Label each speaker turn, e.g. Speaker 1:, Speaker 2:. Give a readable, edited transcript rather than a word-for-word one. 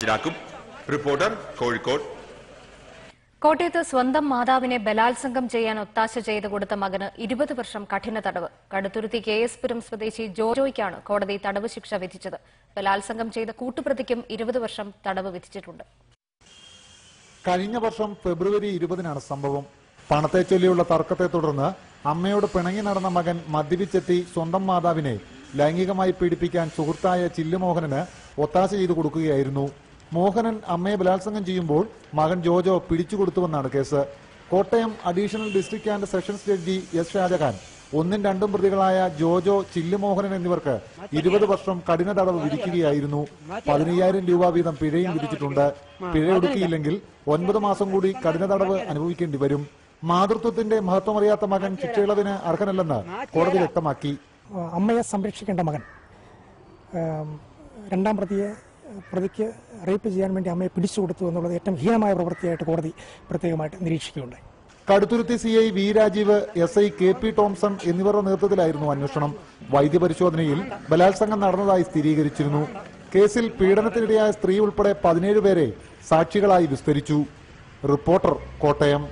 Speaker 1: ഹാജരാക്കും. റിപ്പോർട്ടർ കോഴിക്കോട്.
Speaker 2: കോട്ടയത്ത് സ്വന്തം മാതാവിനെ ബലാത്സംഗം ചെയ്യാൻ ഒത്താശ ചെയ്ത് കൊടുത്ത മകന് 20 വർഷം കഠിന തടവ്. കടുത്തുരുത്തി KS പുരം സ്വദേശി ജോജോയ്ക്കാണ് കോടതി തടവ് ശിക്ഷ വിധിച്ചത്. ബലാത്സംഗം ചെയ്ത കൂട്ടുപ്രതിക്കും 20 വർഷം തടവ് വിധിച്ചിട്ടുണ്ട്.
Speaker 3: കഴിഞ്ഞ വർഷം ഫെബ്രുവരി 20-നാണ് സംഭവം. പണത്തെ ചൊല്ലിയുള്ള തർക്കത്തെ തുടർന്ന് അമ്മയോട് പിണങ്ങി നടന്ന മകൻ മദ്യപിച്ചെത്തി സ്വന്തം മാതാവിനെ ലൈംഗികമായി പീഡിപ്പിക്കാൻ സുഹൃത്തായ ചില്ലുമോഹനന് ഒത്താശ ചെയ്തു കൊടുക്കുകയായിരുന്നു. മോഹനൻ അമ്മയെ ബലാത്സംഗം ചെയ്യുമ്പോൾ മകൻ ജോജോ പിടിച്ചുകൊടുത്തുവെന്നാണ് case. Kottayam additional district and sessions judge S. Shajahan 1ഉം 2ഉം പ്രതികളായ ജോജോ, ചില്ലുമോഹനൻ എന്നിവർക്ക് 20 വർഷം കഠിന തടവ് വിധിക്കുകയായിരുന്നു. 15,000 രൂപ വീതം പിഴയും വിധിച്ചിട്ടുണ്ട്. പിഴ ഒടുക്കിയില്ലെങ്കിൽ 9 മാസം കൂടി കഠിന തടവ് അനുഭവിക്കേണ്ടി വരും. മാതൃത്വത്തിന്റെ മഹത്വമറിയാത്ത മകൻ ശിക്ഷയിളവിന് അർഹനല്ലെന്ന് കോടതി വ്യക്തമാക്കി.
Speaker 4: അമ്മയെ സംരക്ഷിക്കേണ്ട മകൻ രണ്ടാം പ്രതിക്ക് റേപ്പ് ചെയ്യാൻ വേണ്ടി അമ്മയെ പിടിച്ചുകൊടുത്തു എന്നുള്ളത് ഏറ്റവും ഹീനമായ പ്രവൃത്തിയായിട്ട് കോടതി പ്രത്യേകമായിട്ട് നിരീക്ഷിക്കുകയുണ്ടായി.
Speaker 3: Kaduthuruthy CI V. Rajeev, SI KP Tomson എന്നിവരുടെ നേതൃത്വത്തിലായിരുന്നു അന്വേഷണം. വൈദ്യപരിശോധനയിൽ ബലാത്സംഗം നടന്നതായി സ്ഥിരീകരിച്ചിരുന്നു. കേസിൽ പീഡനത്തിനിടയായ സ്ത്രീ ഉൾപ്പെടെ 17 പേരെ സാക്ഷികളായി വിസ്തരിച്ചു. റിപ്പോർട്ടർ, കോട്ടയം.